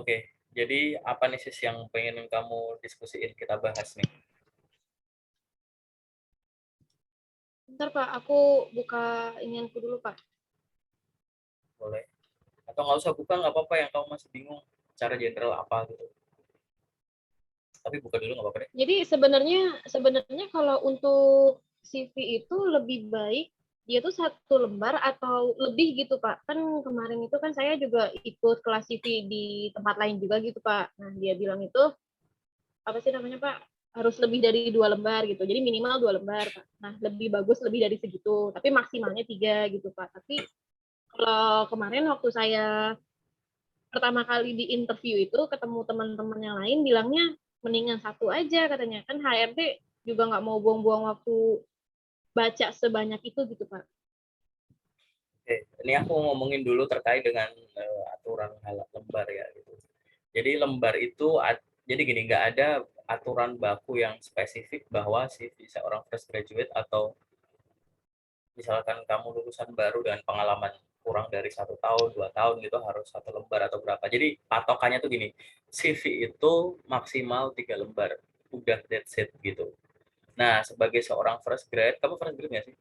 Oke, jadi apa nih sis yang pengen kamu diskusiin, kita bahas nih? Bentar Pak, aku buka inianku dulu Pak. Boleh. Atau nggak usah buka, nggak apa-apa yang kamu masih bingung cara general apa gitu. Tapi buka dulu nggak apa-apa deh. Jadi sebenarnya sebenarnya kalau untuk CV itu lebih baik dia tuh satu lembar atau lebih gitu Pak. Kan kemarin itu kan saya juga ikut kelas CV di tempat lain juga gitu Pak. Nah dia bilang itu apa sih namanya Pak? Harus lebih dari 2 lembar gitu. Jadi minimal 2 lembar Pak. Nah lebih bagus lebih dari segitu. Tapi maksimalnya 3 gitu Pak. Tapi kalau kemarin waktu saya pertama kali di interview itu ketemu teman-teman yang lain bilangnya mendingan satu aja katanya kan HRD juga nggak mau buang-buang waktu baca sebanyak itu gitu Pak. Oke, ini aku ngomongin dulu terkait dengan aturan halal lembar ya gitu. Jadi lembar itu jadi gini, nggak ada aturan baku yang spesifik bahwa CV seorang fresh graduate atau misalkan kamu lulusan baru dengan pengalaman kurang dari 1 tahun, 2 tahun gitu harus 1 lembar atau berapa. Jadi patokannya tuh gini, CV itu maksimal 3 lembar, udah that's it gitu. Nah, sebagai seorang fresh grad, kamu fresh grad nggak sih?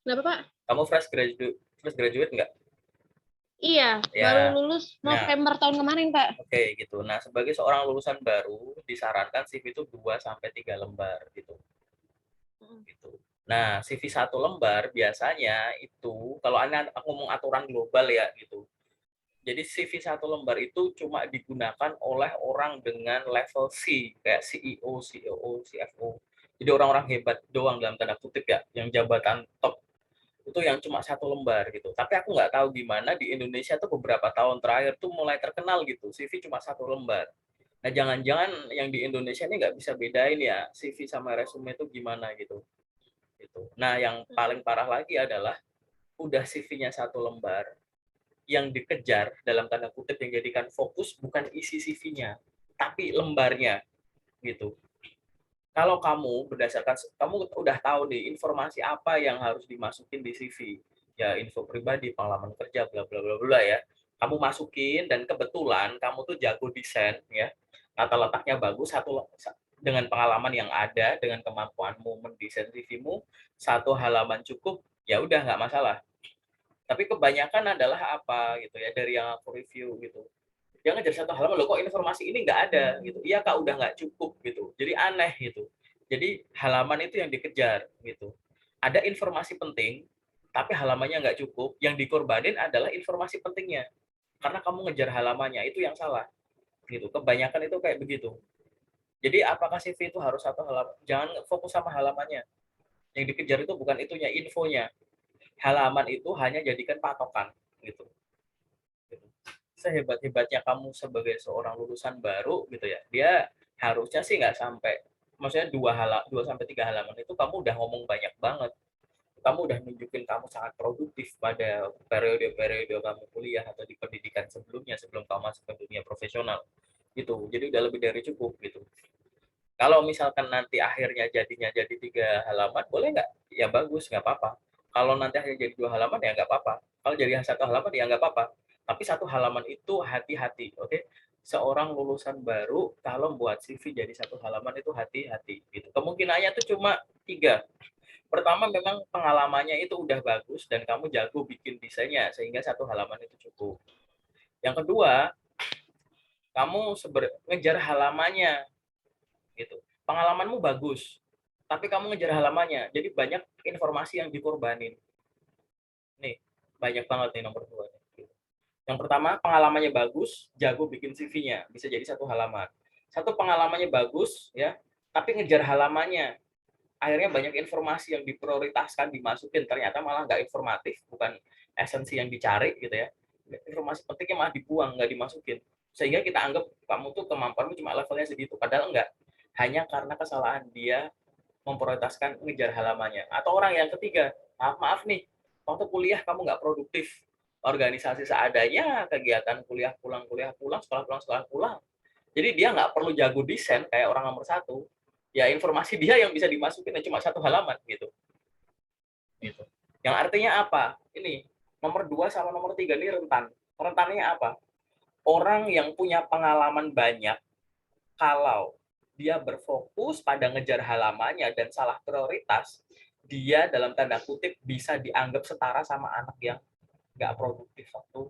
Kenapa Pak? Kamu fresh graduate nggak? Iya, baru Ya, lulus nah, November tahun kemarin Pak. oke gitu. Nah, sebagai seorang lulusan baru, disarankan CV itu 2 sampai 3 lembar gitu. Gitu. Nah, CV 1 lembar biasanya itu kalau aku ngomong aturan global ya gitu. Jadi CV 1 lembar itu cuma digunakan oleh orang dengan level C, kayak CEO, COO, CFO. Jadi orang-orang hebat doang dalam tanda kutip ya, yang jabatan top itu yang cuma 1 lembar gitu. Tapi aku nggak tahu gimana di Indonesia tuh beberapa tahun terakhir tuh mulai terkenal gitu, CV cuma 1 lembar. Nah, jangan-jangan yang di Indonesia ini nggak bisa bedain ya CV sama resume itu gimana gitu. Gitu. Nah, yang paling parah lagi adalah udah CV-nya 1 lembar, yang dikejar dalam tanda kutip yang jadikan fokus bukan isi CV-nya, tapi lembarnya gitu. Kalau kamu berdasarkan kamu udah tahu nih informasi apa yang harus dimasukin di CV, ya info pribadi, pengalaman kerja, bla bla bla bla ya. Kamu masukin dan kebetulan kamu tuh jago desain ya. Tata letaknya bagus, dengan pengalaman yang ada, dengan kemampuanmu mendesain CV-mu, 1 halaman cukup, ya udah nggak masalah. Tapi kebanyakan adalah apa gitu ya dari yang aku review gitu. Dia ngejar 1 halaman, loh kok informasi ini nggak ada gitu. Iya kak, udah nggak cukup gitu. Jadi aneh gitu. Jadi halaman itu yang dikejar gitu. Ada informasi penting, tapi halamannya nggak cukup. Yang dikorbanin adalah informasi pentingnya. Karena kamu ngejar halamannya, itu yang salah gitu. Kebanyakan itu kayak begitu. Jadi apakah CV itu harus 1 halaman? Jangan fokus sama halamannya. Yang dikejar itu bukan itunya, infonya. Halaman itu hanya jadikan patokan gitu. Sehebat-hebatnya kamu sebagai seorang lulusan baru gitu ya, dia harusnya sih nggak sampai, maksudnya 2 sampai 3 halaman itu kamu udah ngomong banyak banget, kamu udah nunjukin kamu sangat produktif pada periode-periode kamu kuliah atau di pendidikan sebelumnya sebelum kamu masuk ke dunia profesional gitu. Jadi udah lebih dari cukup gitu. Kalau misalkan nanti akhirnya jadinya jadi 3 halaman, boleh nggak? Ya bagus, nggak apa-apa. Kalau nanti akhirnya jadi 2 halaman, ya nggak apa-apa. Kalau jadi 1 halaman, ya nggak apa-apa. Tapi 1 halaman itu hati-hati, oke? Seorang lulusan baru, kalau buat CV jadi 1 halaman itu hati-hati. Gitu. Kemungkinannya itu cuma 3. Pertama, memang pengalamannya itu udah bagus dan kamu jago bikin desainnya, sehingga 1 halaman itu cukup. Yang kedua, kamu ngejar halamannya, gitu. Pengalamanmu bagus, tapi kamu ngejar halamannya, jadi banyak informasi yang dikorbanin. Nih, banyak banget nih nomor 2. Yang pertama, pengalamannya bagus, jago bikin CV-nya, bisa jadi 1 halaman. Satu, pengalamannya bagus, ya, tapi ngejar halamannya. Akhirnya banyak informasi yang diprioritaskan, dimasukin, ternyata malah nggak informatif, bukan esensi yang dicari, gitu ya. Informasi pentingnya malah dibuang, nggak dimasukin. Sehingga kita anggap kamu tuh kemampuanmu cuma levelnya segitu, padahal enggak. Hanya karena kesalahan dia memprioritaskan ngejar halamannya. Atau orang yang ketiga, maaf nih, waktu kuliah kamu nggak produktif, organisasi seadanya, kegiatan kuliah pulang, sekolah pulang. Jadi dia nggak perlu jago desain kayak orang nomor 1. Ya informasi dia yang bisa dimasukin cuma 1 halaman gitu. Gitu. Yang artinya apa? Ini nomor 2 sama nomor 3 ini rentan. Rentannya apa? orang yang punya pengalaman banyak, kalau dia berfokus pada ngejar halamannya dan salah prioritas, dia dalam tanda kutip bisa dianggap setara sama anak yang nggak produktif waktu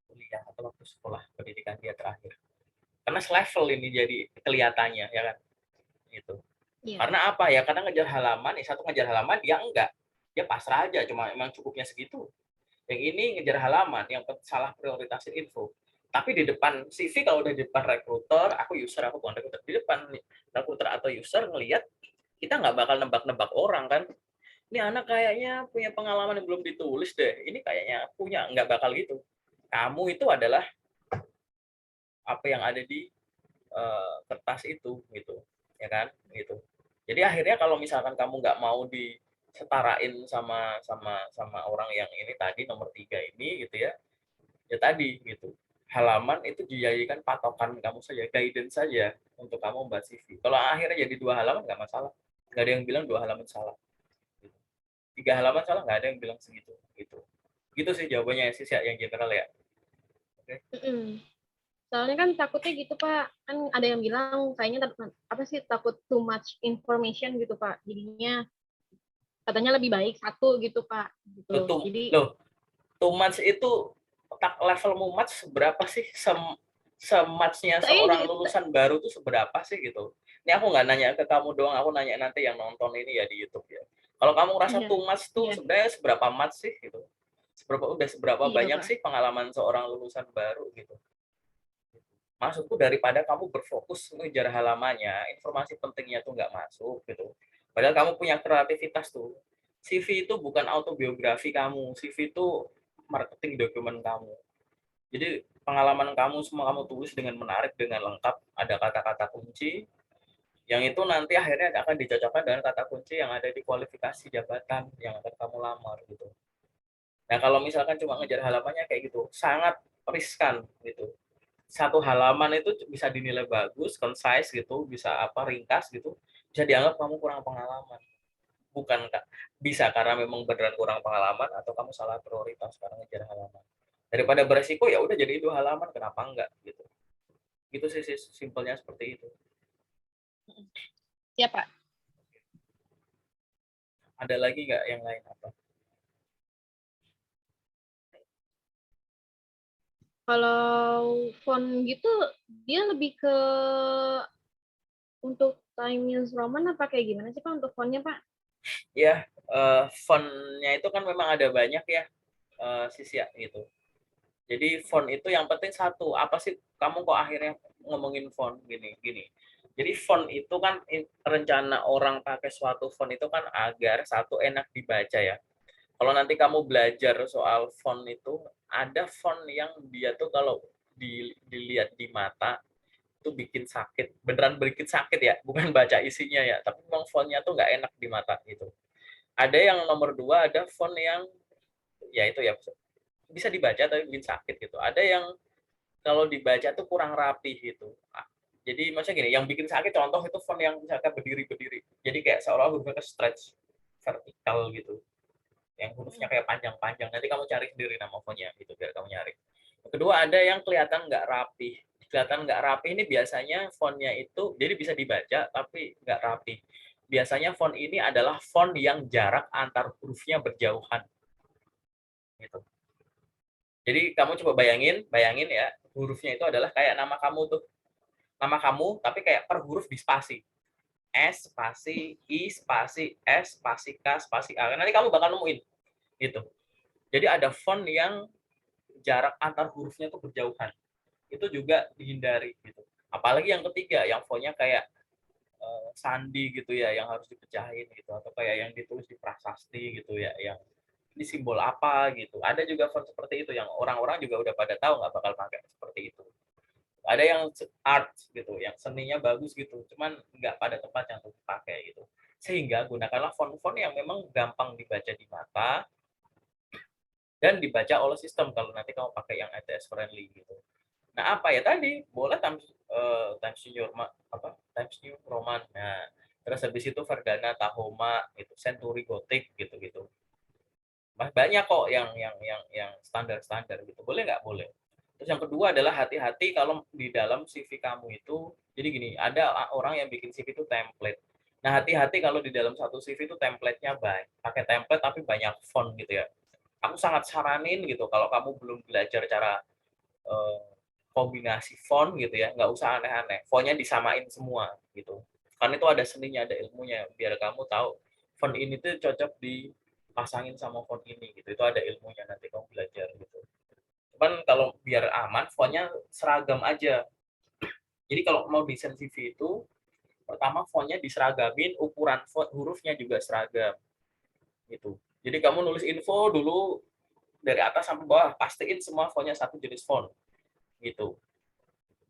kuliah atau waktu sekolah pendidikan dia terakhir. Karena selevel ini jadi kelihatannya, ya kan? Gitu. Iya. Karena apa ya? Karena ngejar halaman, satu ngejar halaman, dia enggak. Dia pasrah aja, cuma emang cukupnya segitu. Yang ini ngejar halaman, yang salah prioritasin info. Tapi di depan CV, kalau udah di depan rekruter, aku user, aku bukan rekruter, di depan rekruter atau user ngelihat, kita nggak bakal nebak-nebak orang kan. Ini anak kayaknya punya pengalaman yang belum ditulis deh. Ini kayaknya punya, nggak bakal gitu. Kamu itu adalah apa yang ada di kertas itu, gitu, ya kan, gitu. Jadi akhirnya kalau misalkan kamu nggak mau disetarain sama sama orang yang ini tadi nomor 3 ini, gitu ya, ya tadi gitu. Halaman itu dijadikan patokan kamu saja, guidance saja untuk kamu membuat CV. Kalau akhirnya jadi 2 halaman nggak masalah. Nggak ada yang bilang 2 halaman salah. Gitu. 3 halaman salah nggak ada yang bilang segitu. Gitu. Gitu sih jawabannya sih yang general ya. Oke. Soalnya kan takutnya gitu Pak, kan ada yang bilang kayaknya apa sih takut too much information gitu Pak. Jadinya katanya lebih baik satu gitu Pak. Gitu loh. Jadi Loh, too much itu levelmu match seberapa sih? Sematchnya saya seorang juga lulusan baru tuh seberapa sih gitu? Ini aku nggak nanya ke kamu doang, aku nanya nanti yang nonton ini ya di YouTube ya. Kalau kamu ngerasa iya, too much tuh iya, sebenarnya seberapa match sih gitu? Seberapa iya banyak Pak. sih pengalaman seorang lulusan baru gitu? Maksudku daripada kamu berfokus ngejar halamannya, informasi pentingnya tuh nggak masuk gitu. Padahal kamu punya kreativitas tuh. CV itu bukan autobiografi kamu, CV itu marketing dokumen kamu. Jadi pengalaman kamu semua kamu tulis dengan menarik, dengan lengkap, ada kata-kata kunci, yang itu nanti akhirnya akan dicocokkan dengan kata kunci yang ada di kualifikasi jabatan yang akan kamu lamar gitu. Nah kalau misalkan cuma ngejar halamannya kayak gitu, sangat riskan gitu. Satu halaman itu bisa dinilai bagus, concise gitu, bisa apa ringkas gitu, bisa dianggap kamu kurang pengalaman. Bukan bisa karena memang beneran kurang pengalaman atau kamu salah prioritas karena ngejar halaman. Daripada beresiko ya udah jadi 2 halaman, kenapa enggak gitu. Gitu sih simpelnya seperti itu. Ya Pak. Ada lagi nggak yang lain apa? Kalau font gitu dia lebih ke untuk Time News Roman apa kayak gimana sih Pak untuk fontnya Pak? Ya, fontnya itu kan memang ada banyak ya, sisi ya gitu. Jadi font itu yang penting satu, apa sih kamu kok akhirnya ngomongin font gini gini. Jadi font itu kan rencana orang pakai suatu font itu kan agar satu enak dibaca ya. Kalau nanti kamu belajar soal font itu, ada font yang dia tuh kalau dilihat di mata itu bikin sakit, beneran bikin sakit ya, bukan baca isinya ya, tapi memang fontnya tuh nggak enak di mata gitu. Ada yang nomor 2, ada font yang ya itu ya bisa dibaca tapi bikin sakit gitu. Ada yang kalau dibaca tuh kurang rapi gitu. Jadi maksudnya gini, yang bikin sakit contoh itu font yang misalkan berdiri-berdiri. Jadi kayak seolah hurufnya stretch vertikal gitu. Yang hurufnya kayak panjang-panjang. Nanti kamu cari sendiri nama fontnya gitu biar kamu nyari. Yang kedua ada yang kelihatan nggak rapi. Kelihatan nggak rapi ini biasanya fontnya itu jadi bisa dibaca tapi nggak rapi. Biasanya font ini adalah font yang jarak antar hurufnya berjauhan gitu. Jadi kamu coba bayangin ya, hurufnya itu adalah kayak nama kamu tuh. Nama kamu tapi kayak per huruf di spasi. S spasi I spasi S spasi K spasi A. Nanti kamu bakal nemuin gitu. Jadi ada font yang jarak antar hurufnya tuh berjauhan. Itu juga dihindari gitu. Apalagi yang ketiga, yang fontnya kayak sandi gitu ya, yang harus dipecahin gitu, atau kayak yang ditulis di prasasti gitu ya, yang ini simbol apa gitu. Ada juga font seperti itu yang orang-orang juga udah pada tahu nggak bakal pakai seperti itu. Ada yang art gitu, yang seninya bagus gitu, cuman nggak pada tempatnya untuk dipakai gitu. Sehingga gunakanlah font-font yang memang gampang dibaca di mata dan dibaca oleh sistem kalau nanti kamu pakai yang ITS friendly gitu. Nah, apa ya tadi? Boleh Times New Times New Roman. Nah, terus habis itu Verdana Tahoma gitu, Century Gothic gitu-gitu. Banyak kok yang standar-standar gitu. Boleh nggak? Boleh. Itu Terus yang kedua adalah hati-hati kalau di dalam CV kamu itu, jadi gini, ada orang yang bikin CV itu template. Nah, hati-hati kalau di dalam satu CV itu template-nya baik, pakai template tapi banyak font gitu ya. Aku sangat saranin gitu kalau kamu belum belajar cara eh, kombinasi font gitu ya, nggak usah aneh-aneh. Fontnya disamain semua gitu. Kan itu ada seninya, ada ilmunya. Biar kamu tahu font ini tuh cocok dipasangin sama font ini gitu. Itu ada ilmunya nanti kamu belajar gitu. Cuman kalau biar aman, fontnya seragam aja. Jadi kalau mau desain CV itu, pertama fontnya diseragamin, ukuran font hurufnya juga seragam gitu. Jadi kamu nulis info dulu dari atas sampai bawah, pastiin semua fontnya satu jenis font gitu.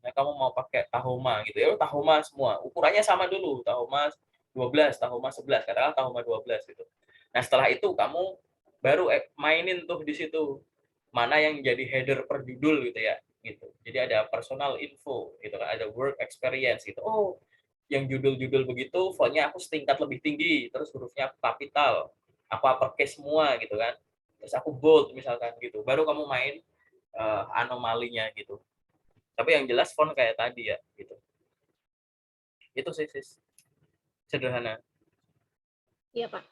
Nah, kamu mau pakai Tahoma gitu ya, Tahoma semua. Ukurannya sama dulu, Tahoma 12, Tahoma 11, katakanlah Tahoma 12 gitu. Nah, setelah itu kamu baru mainin tuh di situ mana yang jadi header per judul gitu ya. Gitu. Jadi ada personal info gitu kan, ada work experience gitu. Oh, yang judul-judul begitu fontnya aku setingkat lebih tinggi, terus hurufnya aku kapital, aku uppercase semua gitu kan. Terus aku bold misalkan gitu. Baru kamu main anomalinya gitu. Tapi yang jelas font kayak tadi ya gitu. Itu sih sis. Sederhana. Iya, Pak.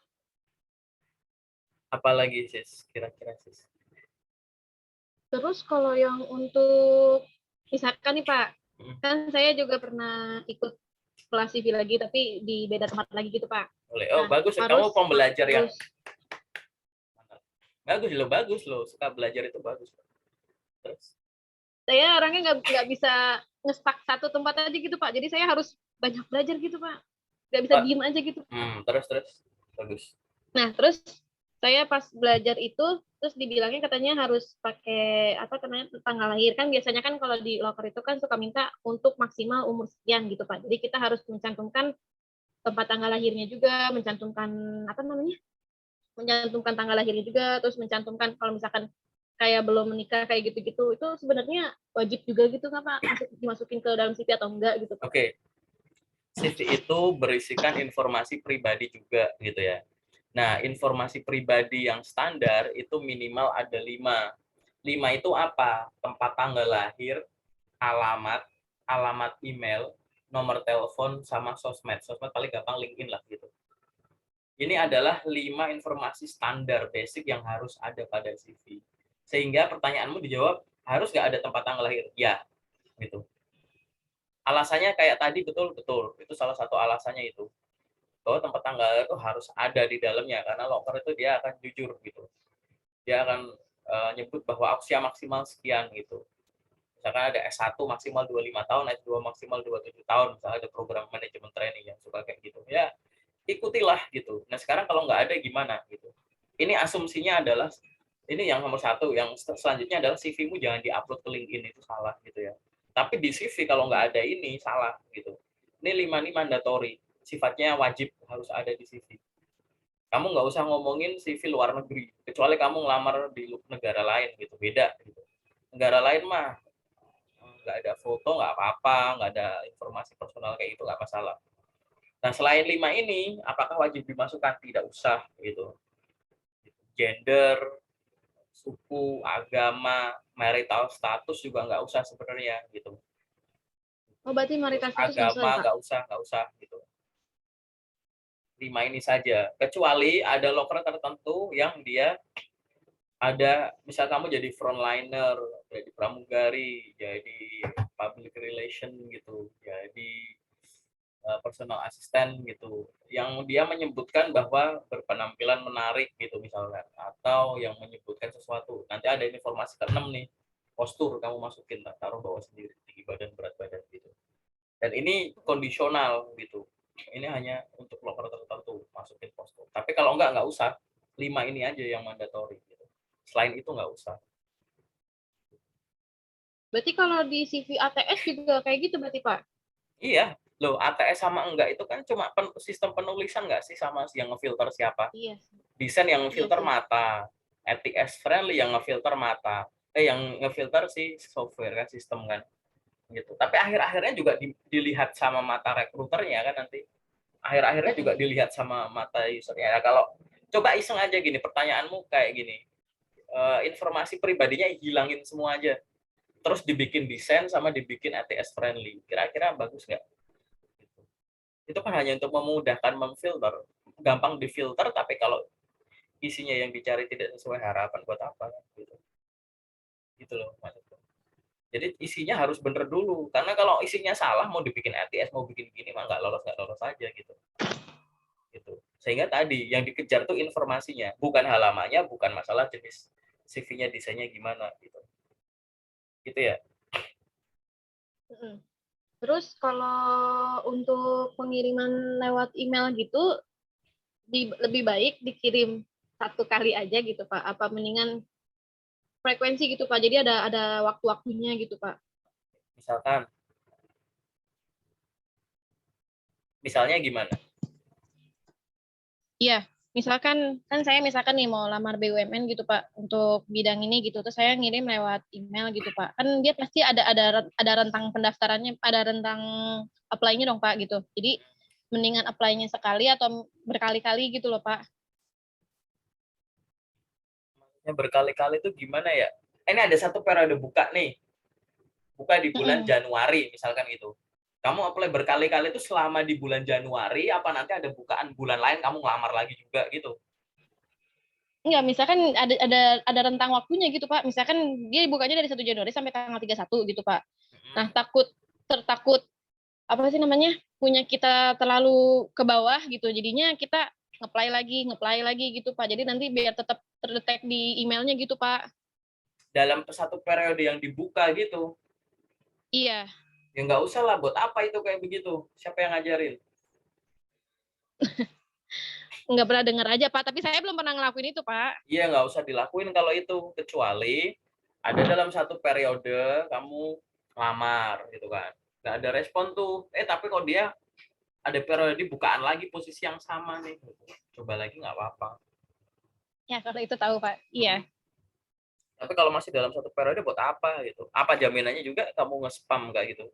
Apalagi sis kira-kira sis. Terus kalau yang untuk misalkan nih Pak, Hmm, kan saya juga pernah ikut kelas CV lagi tapi di beda tempat lagi gitu Pak. boleh. Oh, Nah, bagus. harus Kamu pembelajar yang harus bagus loh. Suka belajar itu bagus. Terus saya orangnya nggak bisa ngestak satu tempat aja gitu Pak. Jadi saya harus banyak belajar gitu Pak. Nggak bisa diem aja gitu. terus bagus. Nah, terus saya pas belajar itu terus dibilangnya katanya harus pakai apa namanya tanggal lahir kan biasanya kan kalau di loker itu kan suka minta untuk maksimal umur sekian gitu Pak. Jadi kita harus mencantumkan tempat tanggal lahirnya juga, mencantumkan apa namanya? Mencantumkan tanggal lahirnya juga, terus mencantumkan kalau misalkan kayak belum menikah kayak gitu-gitu itu sebenarnya wajib juga gitu nggak Pak? Dimasukin ke dalam CV atau enggak gitu Pak? Oke, CV itu berisikan informasi pribadi juga gitu ya. Nah, informasi pribadi yang standar itu minimal ada 5. 5 itu apa? Tempat tanggal lahir, alamat, alamat email, nomor telepon, sama sosmed. Sosmed paling gampang LinkedIn lah gitu. Ini adalah 5 informasi standar basic yang harus ada pada CV. Sehingga pertanyaanmu dijawab, harus nggak ada tempat tanggal lahir? Ya, gitu. Alasannya kayak tadi, betul-betul. Itu salah satu alasannya itu. Bahwa tempat tanggal itu harus ada di dalamnya, karena loker itu dia akan jujur gitu. Dia akan nyebut bahwa usia maksimal sekian gitu. Misalkan ada S1 maksimal 25 tahun, S2 maksimal 27 tahun, misalnya ada program manajemen training yang suka kayak gitu. Ya, ikutilah gitu. Nah, sekarang kalau nggak ada gimana gitu. Ini asumsinya adalah, ini yang nomor satu, yang selanjutnya adalah CV-mu jangan diupload ke LinkedIn, itu salah gitu ya. Tapi di CV kalau nggak ada ini, salah gitu. Ini 5 ini mandatory, sifatnya wajib harus ada di CV. Kamu nggak usah ngomongin CV luar negeri, kecuali kamu ngelamar di negara lain gitu, beda gitu. Negara lain mah nggak ada foto, nggak apa-apa, nggak ada informasi personal kayak itu, nggak masalah. Nah, selain 5 ini, apakah wajib dimasukkan? Tidak usah gitu. Gender, suku, agama, marital status juga nggak usah sebenarnya gitu. Oh, berarti Terus marital status nggak usah agama ya Pak? nggak usah gitu. 5 ini saja. Kecuali ada loker tertentu yang dia ada, misal kamu jadi frontliner, jadi pramugari, jadi public relation gitu, jadi personal assistant gitu, yang dia menyebutkan bahwa berpenampilan menarik gitu misalkan, atau yang menyebutkan sesuatu. Nanti ada informasi keenam nih, postur kamu masukin, taruh bawah sendiri, tinggi badan, berat badan gitu. Dan ini kondisional gitu. Ini hanya untuk loker tertentu masukin postur. Tapi kalau nggak usah. 5 ini aja yang mandatory gitu. Selain itu nggak usah. Berarti kalau di CV ATS juga kayak gitu berarti Pak? Iya, loh ATS sama enggak itu kan cuma sistem penulisan nggak sih, sama yang ngefilter siapa? Iya sih. Desain yang Iya ngefilter sih. mata, ATS friendly yang ngefilter mata, yang ngefilter si software kan, sistem kan gitu. Tapi akhir-akhirnya juga dilihat sama mata rekruternya kan nanti. Akhir-akhirnya juga dilihat sama mata usernya. Nah, kalau coba iseng aja gini, pertanyaanmu kayak gini, informasi pribadinya hilangin semua aja. terus dibikin desain sama dibikin ATS friendly. Kira-kira bagus nggak? Itu kan hanya untuk memudahkan memfilter, gampang difilter, tapi kalau isinya yang dicari tidak sesuai harapan, buat apa gitu. Gitu loh maksudku. Jadi isinya harus bener dulu, karena kalau isinya salah mau dibikin ATS, mau bikin gini mah nggak lolos aja gitu. Gitu. Sehingga tadi yang dikejar tuh informasinya, bukan halamannya, bukan masalah jenis CV-nya, desainnya gimana gitu. Gitu ya. Terus kalau untuk pengiriman lewat email gitu, lebih baik dikirim satu kali aja gitu Pak? Apa mendingan frekuensi gitu Pak? Jadi ada waktu-waktunya gitu Pak? Misalnya gimana? Iya, misalkan kan saya nih mau lamar BUMN gitu Pak untuk bidang ini gitu, terus saya ngirim lewat email gitu Pak. Kan dia pasti ada rentang pendaftarannya, ada rentang apply-nya dong Pak gitu. Jadi mendingan apply-nya sekali atau berkali-kali gitu loh Pak. Yang berkali-kali itu gimana ya? Ini ada satu periode buka nih. Buka di bulan Januari misalkan gitu. Kamu apply berkali-kali itu selama di bulan Januari, apa nanti ada bukaan bulan lain kamu ngelamar lagi juga gitu? Enggak, misalkan ada rentang waktunya gitu Pak. Misalkan dia bukanya dari 1 Januari sampai tanggal 31 gitu Pak. Nah, takut apa sih namanya? Punya kita terlalu ke bawah gitu. Jadinya kita ngeplay lagi gitu Pak. Jadi nanti biar tetap terdetek di emailnya gitu Pak. Dalam satu periode yang dibuka gitu. Iya. Ya nggak usah lah, buat apa itu kayak begitu? Siapa yang ngajarin? Nggak pernah dengar aja Pak, tapi saya belum pernah ngelakuin itu Pak. Iya, nggak usah dilakuin kalau itu, kecuali ada dalam satu periode kamu lamar gitu kan. Nggak ada respon tuh. Tapi kok dia ada periode bukaan lagi posisi yang sama nih. Coba lagi nggak apa-apa. Ya, kalau itu tahu Pak. Iya. Tapi kalau masih dalam satu periode buat apa gitu? Apa jaminannya juga kamu nge-spam kayak gitu?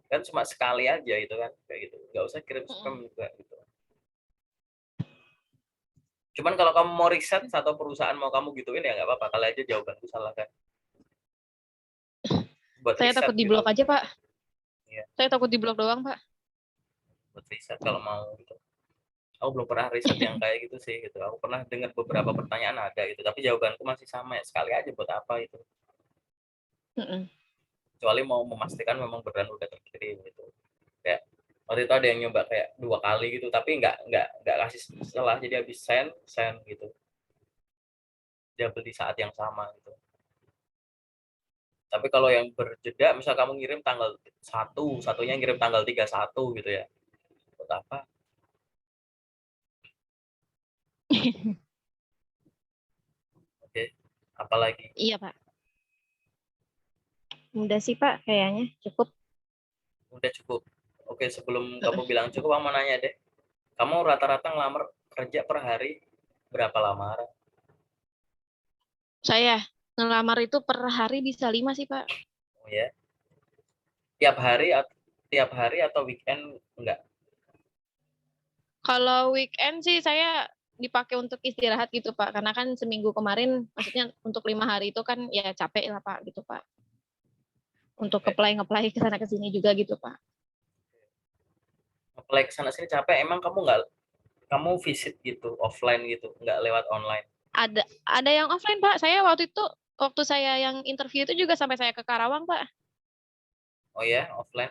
Kan cuma sekali aja itu kan kayak gitu. Nggak usah kirim spam juga gitu. Cuman kalau kamu mau riset satu perusahaan mau kamu gituin ya nggak apa-apa. Kali aja jawabanku salah kan. Buat Saya riset takut di gitu. blok aja Pak. Iya. Saya takut di blok doang Pak. Buat riset kalau mau gitu. Aku belum pernah riset yang kayak gitu sih gitu. Aku pernah dengar beberapa pertanyaan ada gitu, tapi jawabanku masih sama ya. Sekali aja buat apa itu. Kecuali mau memastikan memang beneran udah terkirim gitu. Kayak waktu itu ada yang nyoba kayak 2 kali gitu, tapi nggak kasih setelah, jadi habis send gitu. Dia beli saat yang sama gitu. Tapi kalau yang berjeda, misal kamu ngirim tanggal 1, satunya ngirim tanggal 31 gitu ya. Buat apa? Oke, apalagi? Iya Pak. Udah sih Pak, kayaknya cukup. Udah cukup. Oke, sebelum kamu bilang cukup, aku mau nanya deh. Kamu rata-rata ngelamar kerja per hari berapa lamaran? Saya ngelamar itu per hari bisa 5 sih Pak. Oh ya, tiap hari atau weekend enggak? Kalau weekend sih saya dipakai untuk istirahat gitu Pak, karena kan seminggu kemarin, maksudnya untuk 5 hari itu kan ya capek lah Pak gitu Pak. Untuk ngeplay ke sana ke sini juga gitu Pak. Apply ke sana sini capek, emang kamu visit gitu, offline gitu, nggak lewat online? Ada yang offline Pak. Saya waktu saya yang interview itu juga sampai saya ke Karawang Pak. Oh ya, offline.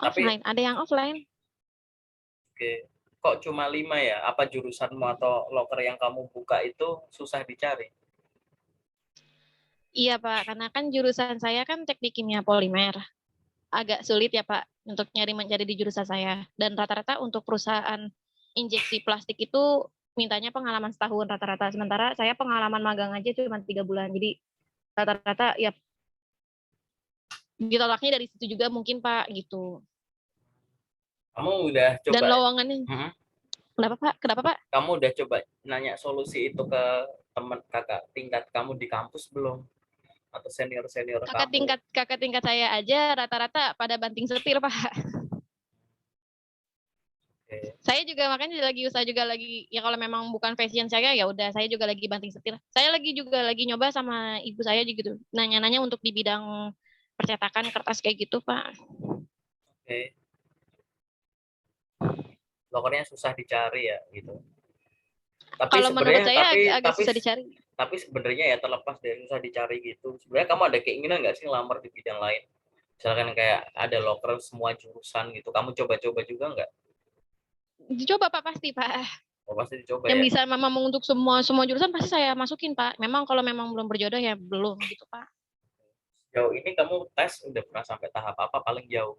Tapi Offline, ada yang offline. oke, kok cuma 5 ya? Apa jurusanmu atau loker yang kamu buka itu susah dicari? Iya Pak, karena kan jurusan saya kan teknik kimia polimer. Agak sulit ya Pak untuk mencari di jurusan saya. Dan rata-rata untuk perusahaan injeksi plastik itu mintanya pengalaman setahun rata-rata. Sementara saya pengalaman magang aja cuma 3 bulan. Jadi rata-rata ya ditolaknya dari situ juga mungkin Pak gitu. Kamu udah Dan coba? lowongannya, kenapa Pak? Kenapa Pak? Kamu udah coba nanya solusi itu ke teman kakak tingkat kamu di kampus belum? Atau senior senior kamu? Kakak tingkat saya aja rata-rata pada banting setir Pak. Oke. Saya juga makanya lagi usaha juga lagi ya kalau memang bukan passion saya ya udah saya juga lagi banting setir. Saya juga lagi nyoba sama ibu saya gitu. Nanya-nanya untuk di bidang percetakan kertas kayak gitu, Pak. Oke. Lokernya susah dicari ya gitu. Tapi Kalau menurut sebenarnya saya agak susah dicari. tapi sebenarnya ya terlepas dari susah dicari gitu. Sebenarnya kamu ada keinginan nggak sih lamar di bidang lain? Misalkan kayak ada loker semua jurusan gitu. Kamu coba-coba juga nggak? Dicoba Pak pasti, Pak. Oh, pasti dicoba Yang ya. bisa memang untuk semua jurusan pasti saya masukin, Pak. Memang kalau memang belum berjodoh ya belum gitu, Pak. Jauh ini kamu tes udah pernah sampai tahap apa paling jauh?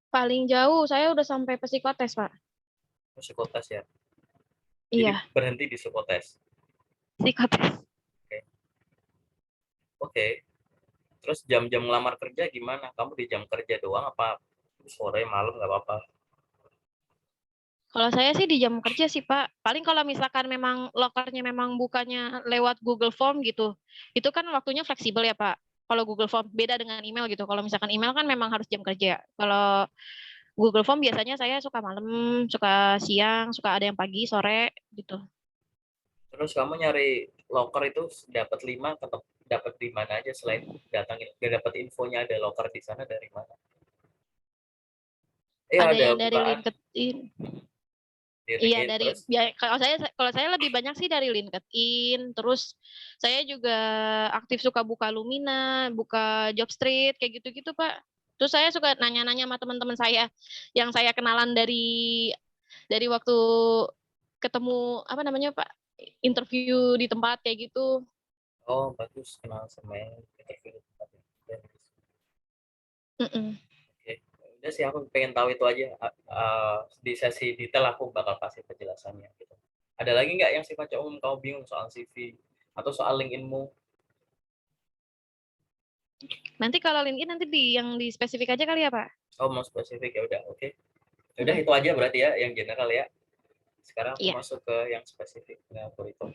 Paling jauh saya udah sampai psikotes, Pak. Psikotes ya. Jadi Iya, berhenti di psikotes. psikotes. Oke. Oke. Terus jam-jam ngelamar kerja gimana? Kamu di jam kerja doang apa sore malam nggak apa-apa? Kalau saya sih di jam kerja sih, Pak. Paling kalau misalkan memang lokernya memang bukannya lewat Google Form gitu, itu kan waktunya fleksibel ya, Pak. Kalau Google Form beda dengan email gitu. Kalau misalkan email kan memang harus jam kerja. Kalau Google Form biasanya saya suka malam, suka siang, suka ada yang pagi, sore gitu. Terus kamu nyari loker itu dapat 5 tetap dapat di mana aja selain datangin dapat infonya ada loker di sana dari mana? Ada Ada yang dari bukaan LinkedIn. di Iya LinkedIn dari terus. ya kalau saya lebih banyak sih dari LinkedIn, terus saya juga aktif suka buka Lumina, buka Jobstreet kayak gitu-gitu, Pak. Terus saya suka nanya-nanya sama teman-teman saya yang saya kenalan dari waktu ketemu apa namanya, Pak, interview di tempat kayak gitu. Oh, bagus kenal sama yang interview di tempat itu. Mm-mm. Oke. Udah sih aku pengen tahu itu aja. Di sesi detail aku bakal kasih penjelasannya gitu. Ada lagi nggak yang sifatnya umum kamu bingung soal CV atau soal LinkedIn-mu? Nanti kalau LinkedIn nanti yang di spesifik aja kali ya, Pak. Oh, mau spesifik ya udah, oke. Ya udah Mm-mm. itu aja berarti ya yang general ya. Sekarang aku Iya. masuk ke yang spesifik. Nah, algoritma.